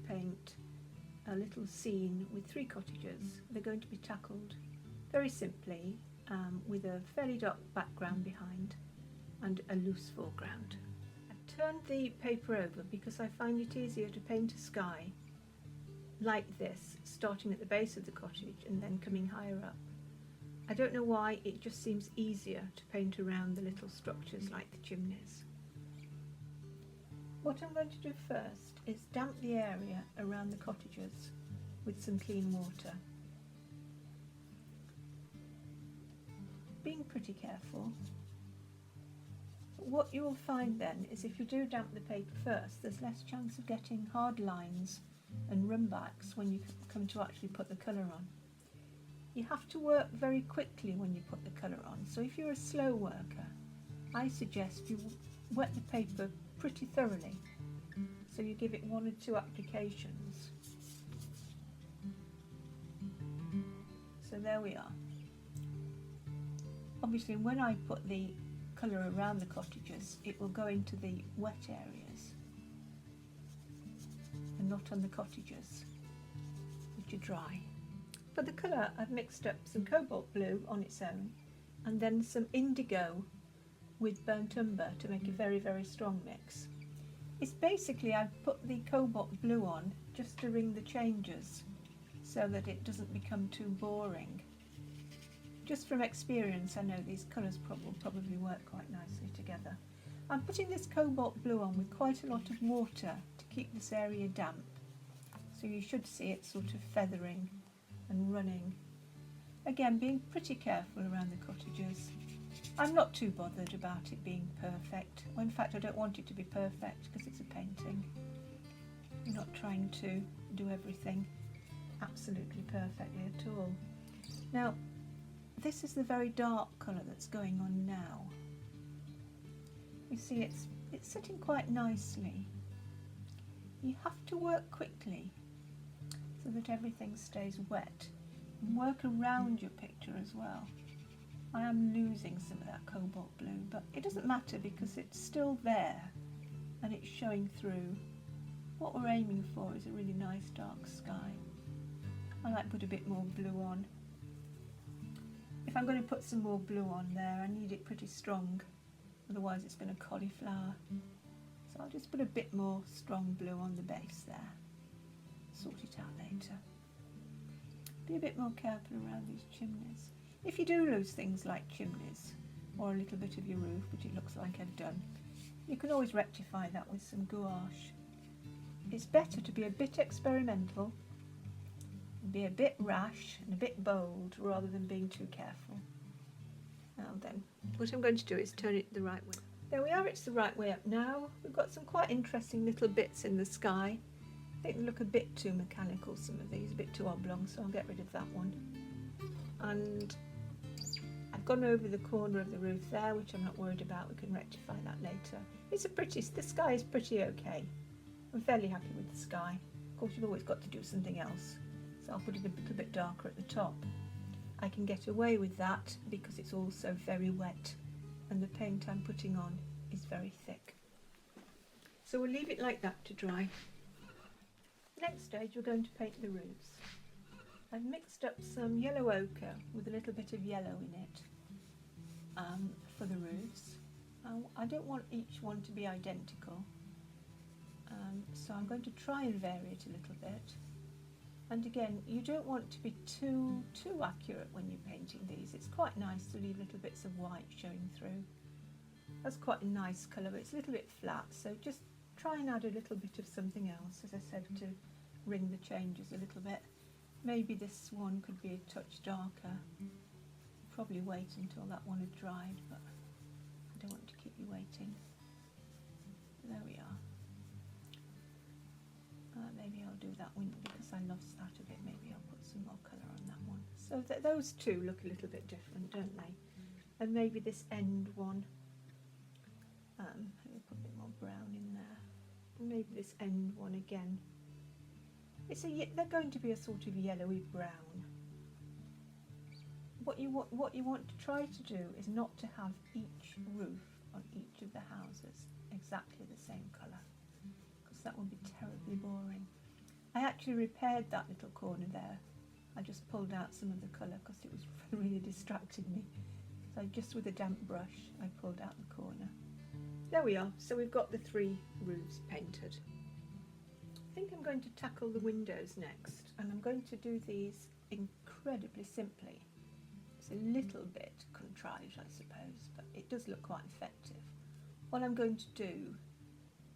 paint a little scene with 3 cottages. They're going to be tackled very simply with a fairly dark background behind and a loose foreground. I've turned the paper over because I find it easier to paint a sky like this, starting at the base of the cottage and then coming higher up. I don't know why, it just seems easier to paint around the little structures like the chimneys. What I'm going to do first is damp the area around the cottages with some clean water. Being pretty careful. But what you will find then is if you do damp the paper first, there's less chance of getting hard lines and runbacks when you come to actually put the colour on. You have to work very quickly when you put the colour on, so if you're a slow worker, I suggest you wet the paper pretty thoroughly, so you give it 1 or 2 applications. So there we are. Obviously when I put the colour around the cottages, it will go into the wet areas and not on the cottages, which are dry. For the colour, I've mixed up some cobalt blue on its own and then some indigo with burnt umber to make a very, very strong mix. It's basically, I've put the cobalt blue on just to ring the changes so that it doesn't become too boring. Just from experience, I know these colours will probably work quite nicely together. I'm putting this cobalt blue on with quite a lot of water to keep this area damp, so you should see it sort of feathering and running. Again, being pretty careful around the cottages. I'm not too bothered about it being perfect. Well, in fact, I don't want it to be perfect because it's a painting. I'm not trying to do everything absolutely perfectly at all. Now, this is the very dark colour that's going on now. You see, it's sitting quite nicely. You have to work quickly so that everything stays wet, and work around your picture as well. I am losing some of that cobalt blue, but it doesn't matter because it's still there and it's showing through. What we're aiming for is a really nice dark sky. I like to put a bit more blue on. If I'm going to put some more blue on there, I need it pretty strong, otherwise it's going to cauliflower. So I'll just put a bit more strong blue on the base there. Sort it out later. Be a bit more careful around these chimneys. If you do lose things like chimneys or a little bit of your roof, which it looks like I've done, you can always rectify that with some gouache. It's better to be a bit experimental, be a bit rash and a bit bold rather than being too careful. Now then, what I'm going to do is turn it the right way. There we are, it's the right way up now. We've got some quite interesting little bits in the sky. I think they look a bit too mechanical, some of these, a bit too oblong, so I'll get rid of that one. And I've gone over the corner of the roof there, which I'm not worried about, we can rectify that later. The sky is pretty okay. I'm fairly happy with the sky. Of course, you've always got to do something else, so I'll put it a little bit darker at the top. I can get away with that because it's also very wet and the paint I'm putting on is very thick. So we'll leave it like that to dry. Next stage, we're going to paint the roofs. I've mixed up some yellow ochre with a little bit of yellow in it for the roofs. I don't want each one to be identical, so I'm going to try and vary it a little bit. And again, you don't want to be too accurate when you're painting these. It's quite nice to leave little bits of white showing through. That's quite a nice colour, but it's a little bit flat, so just try and add a little bit of something else, as I said, to ring the changes a little bit. Maybe this one could be a touch darker. Probably wait until that one had dried, but I don't want to keep you waiting. There we are. Maybe I'll do that one because I lost that a bit. Maybe I'll put some more colour on that one. So those two look a little bit different, don't they? And maybe this end one. Maybe put a bit more brown in there. And maybe this end one again. They're going to be a sort of yellowy brown. What you want to try to do is not to have each roof on each of the houses exactly the same colour, because that would be terribly boring. I actually repaired that little corner there. I just pulled out some of the colour because it was really distracting me. So just with a damp brush I pulled out the corner. There we are, so we've got the 3 roofs painted. I think I'm going to tackle the windows next, and I'm going to do these incredibly simply. It's a little bit contrived, I suppose, but it does look quite effective. What I'm going to do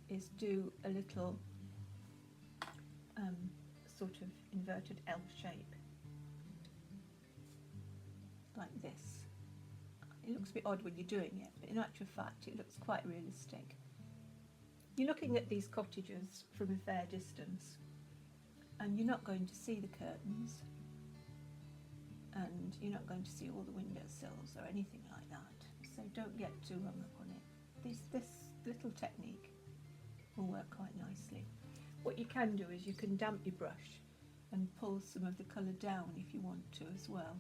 is do a little sort of inverted L shape, like this. It looks a bit odd when you're doing it, but in actual fact it looks quite realistic. You're looking at these cottages from a fair distance, and you're not going to see the curtains, and you're not going to see all the windowsills or anything like that, so don't get too hung up on it. This little technique will work quite nicely. What you can do is you can damp your brush and pull some of the colour down if you want to as well,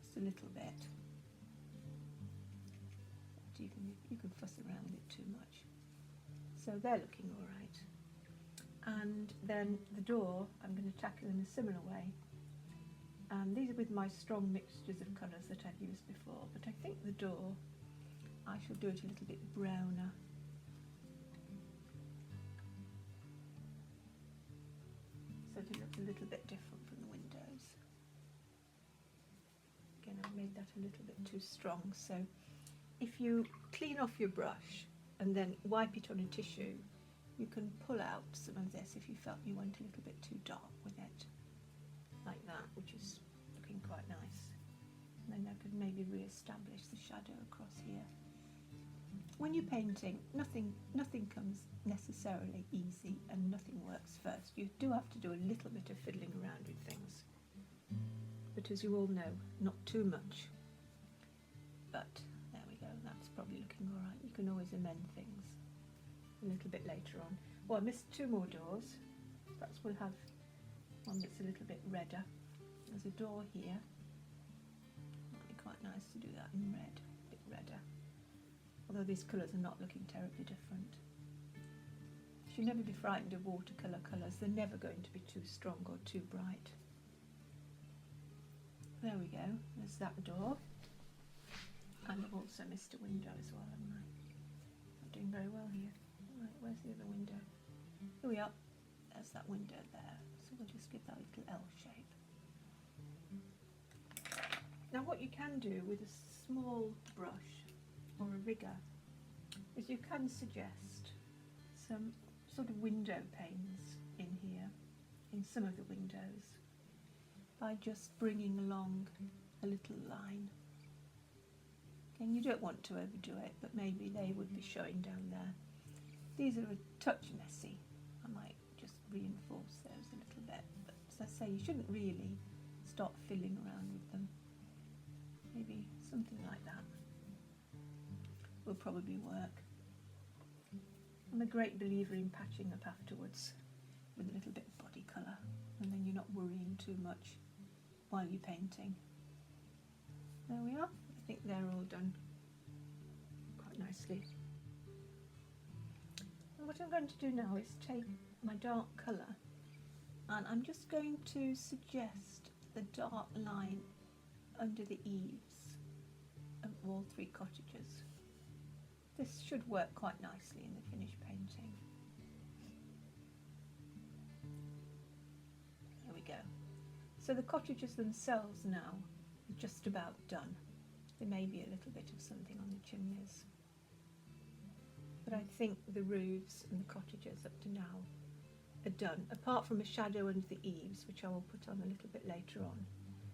just a little bit. But you can fuss around with it too much. So they're looking all right. And then the door I'm going to tackle in a similar way. And these are with my strong mixtures of colours that I've used before, but I think the door I shall do it a little bit browner. So it looks a little bit different from the windows. Again, I've made that a little bit too strong, so if you clean off your brush and then wipe it on a tissue, you can pull out some of this if you felt you went a little bit too dark with it, like that, which is looking quite nice. And then I could maybe re-establish the shadow across here. When you're painting, nothing comes necessarily easy and nothing works first. You do have to do a little bit of fiddling around with things. But as you all know, not too much. But there we go, that's probably looking all right. You can always amend things a little bit later on. Well, I missed 2 more doors. Perhaps we'll have one that's a little bit redder. There's a door here. It would be quite nice to do that in red, a bit redder. Although these colours are not looking terribly different. You should never be frightened of watercolour colours. They're never going to be too strong or too bright. There we go, there's that door. And I've also missed a window as well, haven't I? I'm doing very well here. Right, where's the other window? Here we are. There's that window there. So we'll just give that a little L shape. Now what you can do with a small brush or a rigger is you can suggest some sort of window panes in here, in some of the windows, by just bringing along a little line. Again, you don't want to overdo it, but maybe they would be showing down there. These are a touch messy. I might just reinforce those a little bit, but as I say, you shouldn't really start fiddling around with them. Maybe something like that will probably work. I'm a great believer in patching up afterwards with a little bit of body colour, and then you're not worrying too much while you're painting. There we are. I think they're all done quite nicely. And what I'm going to do now is take my dark colour and I'm just going to suggest the dark line under the eaves of all 3 cottages. This should work quite nicely in the finished painting. There we go. So the cottages themselves now are just about done. There may be a little bit of something on the chimneys, but I think the roofs and the cottages up to now are done, apart from a shadow under the eaves, which I will put on a little bit later on.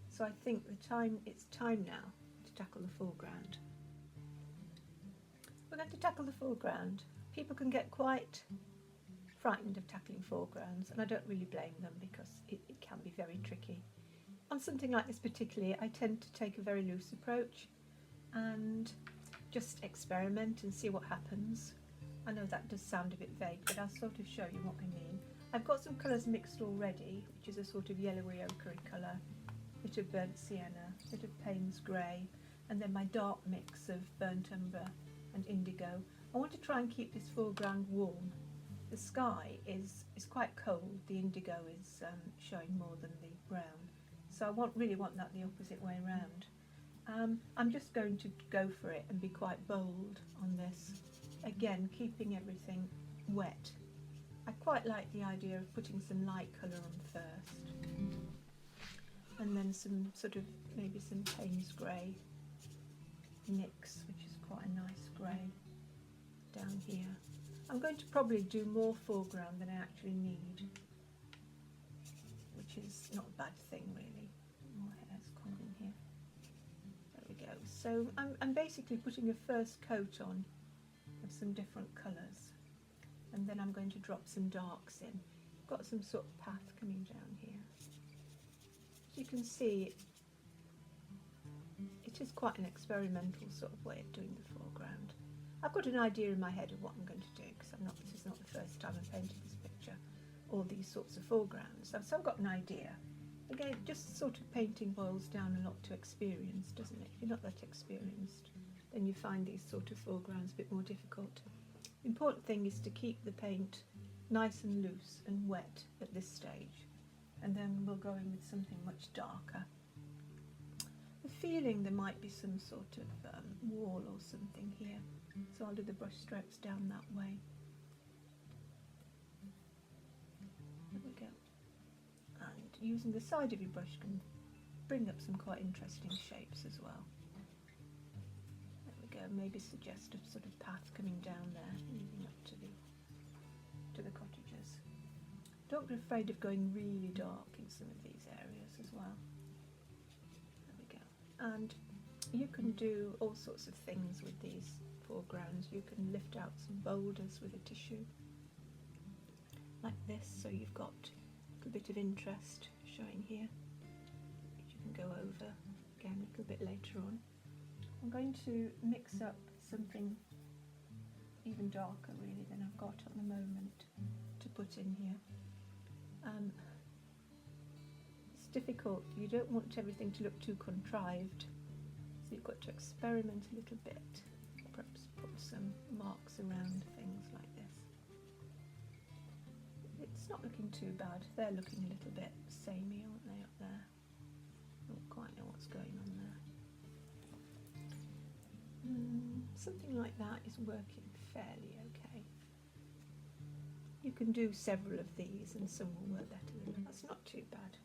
So I think it's time now to tackle the foreground. We're going to tackle the foreground. People can get quite frightened of tackling foregrounds, and I don't really blame them because it can be very tricky. On something like this particularly, I tend to take a very loose approach and just experiment and see what happens. I know that does sound a bit vague, but I'll sort of show you what I mean. I've got some colours mixed already, which is a sort of yellowy ochre colour, a bit of burnt sienna, a bit of Payne's grey, and then my dark mix of burnt umber and indigo. I want to try and keep this foreground warm the sky is quite cold. The indigo is showing more than the brown, so I really want that the opposite way around. I'm just going to go for it and be quite bold on this, again keeping everything wet. I quite like the idea of putting some light colour on first, and then some sort of maybe some Payne's grey mix, which is quite a nice grey down here. I'm going to probably do more foreground than I actually need, which is not a bad thing really. More hair's come in here. There we go. So I'm basically putting a first coat on of some different colours, and then I'm going to drop some darks in. I've got some sort of path coming down here. As you can see, it is quite an experimental sort of way of doing the foreground. I've got an idea in my head of what I'm going to do, because this is not the first time I've painted this picture, or these sorts of foregrounds. So I've got an idea. Again, just sort of painting boils down a lot to experience, doesn't it? If you're not that experienced, then you find these sort of foregrounds a bit more difficult. The important thing is to keep the paint nice and loose and wet at this stage, and then we'll go in with something much darker. The feeling there might be some sort of wall or something here, so I'll do the brush strokes down that way. There we go. And using the side of your brush can bring up some quite interesting shapes as well. There we go. Maybe suggest a sort of path coming down there, leading up to the cottages. Don't be afraid of going really dark in some of these areas as well. There we go. And you can do all sorts of things with these foregrounds. You can lift out some boulders with a tissue like this, so you've got a little bit of interest showing here, which you can go over again a little bit later on. I'm going to mix up something even darker really than I've got at the moment to put in here. It's difficult, you don't want everything to look too contrived, so you've got to experiment a little bit, perhaps put some marks around things like this. It's not looking too bad. They're looking a little bit samey, aren't they, up there? Don't quite know what's going on there. Something like that is working fairly okay. You can do several of these and some will work better than that. That's not too bad.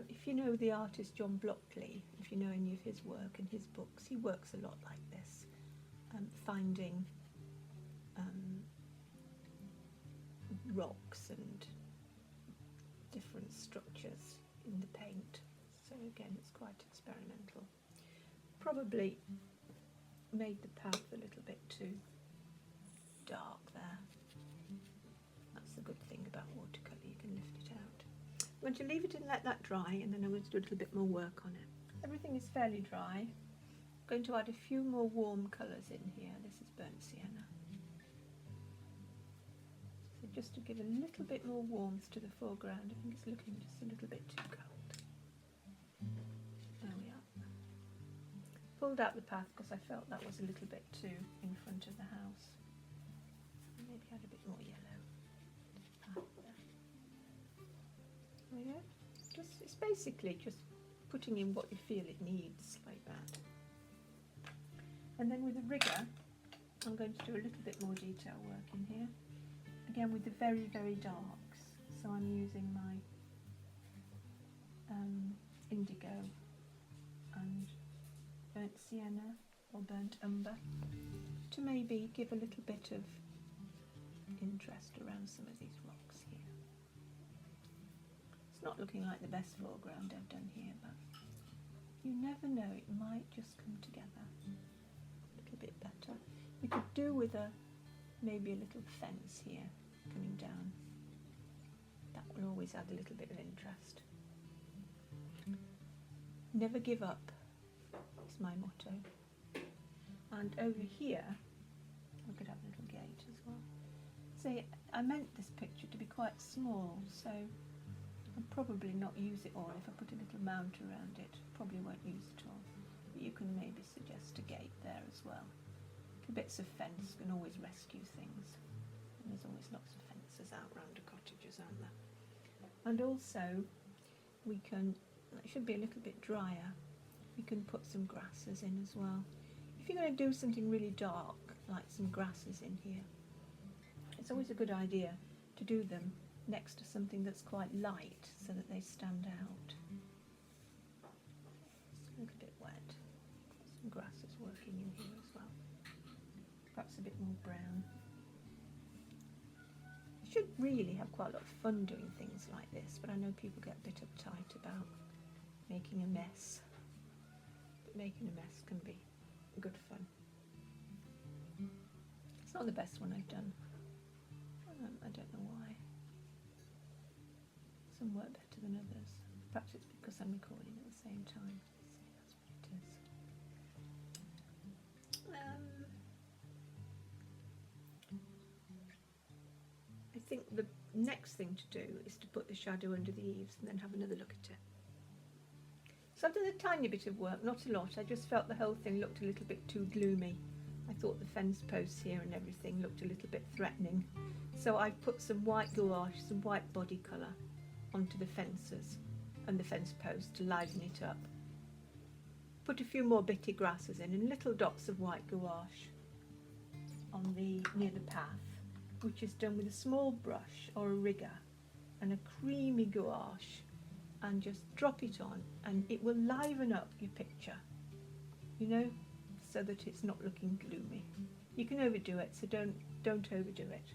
If you know the artist John Blockley, if you know any of his work and his books, he works a lot like this, finding rocks and different structures in the paint. So again, it's quite experimental. Probably made the path a little bit too dark there. That's the good thing about watercolour, you can lift it out. I'm going to leave it and let that dry, and then I'm going to do a little bit more work on it. Everything is fairly dry. I'm going to add a few more warm colours in here. This is burnt sienna. So just to give a little bit more warmth to the foreground. I think it's looking just a little bit too cold. There we are. Pulled out the path because I felt that was a little bit too in front of the house. Maybe add a bit more yellow. There we go. It's basically just putting in what you feel it needs, like that. And then with the rigger, I'm going to do a little bit more detail work in here. Again with the very, very darks. So I'm using my indigo and burnt sienna or burnt umber to maybe give a little bit of interest around some of these rocks here. It's not looking like the best foreground I've done here, but you never know, it might just come together a little bit better. You could do with maybe a little fence here coming down. That will always add a little bit of interest. Never give up is my motto. And over here, I could have a little gate as well. See, I meant this picture to be quite small, so I'll probably not use it all. If I put a little mount around it, probably won't use it all. But you can maybe suggest a gate there as well. Little bits of fence can always rescue things. And there's always lots of fences out round the cottages, aren't there? And also we can, it should be a little bit drier, we can put some grasses in as well. If you're going to do something really dark, like some grasses in here, it's always a good idea to do them next to something that's quite light so that they stand out. It's a little bit wet. Some grasses working in here as well. Perhaps a bit more brown. You should really have quite a lot of fun doing things like this, but I know people get a bit uptight about making a mess. But making a mess can be good fun. It's not the best one I've done. I don't know why. Some work better than others. Perhaps it's because I'm recording at the same time. So that's what it is. I think the next thing to do is to put the shadow under the eaves and then have another look at it. So I've done a tiny bit of work, not a lot. I just felt the whole thing looked a little bit too gloomy. I thought the fence posts here and everything looked a little bit threatening. So I've put some white gouache, some white body colour onto the fences and the fence posts to liven it up. Put a few more bitty grasses in and little dots of white gouache on near the path, which is done with a small brush or a rigger and a creamy gouache, and just drop it on and it will liven up your picture, you know, so that it's not looking gloomy. You can overdo it, so don't overdo it.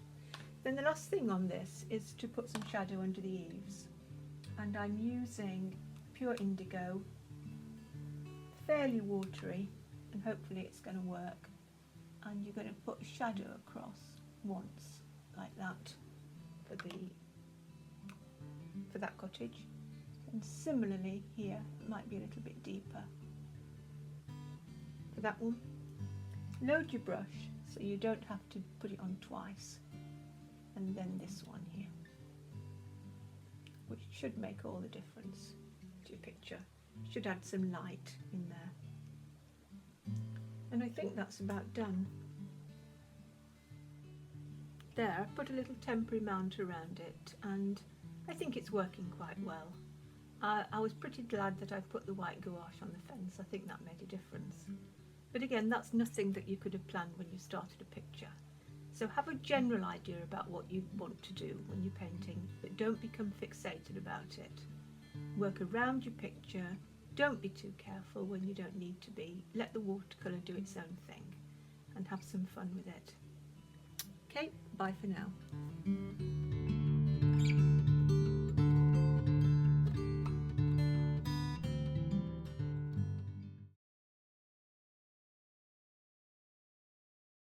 Then the last thing on this is to put some shadow under the eaves, and I'm using pure indigo, fairly watery, and hopefully it's going to work. And you're going to put a shadow across once like that for that cottage, and similarly here it might be a little bit deeper for that one. Load your brush so you don't have to put it on twice, and then this one here, which should make all the difference to your picture. Should add some light in there. And I think that's about done. There, I put a little temporary mount around it, and I think it's working quite well. I was pretty glad that I put the white gouache on the fence. I think that made a difference. But again, that's nothing that you could have planned when you started a picture. So have a general idea about what you want to do when you're painting, but don't become fixated about it. Work around your picture. Don't be too careful when you don't need to be. Let the watercolour do its own thing and have some fun with it. Okay, bye for now.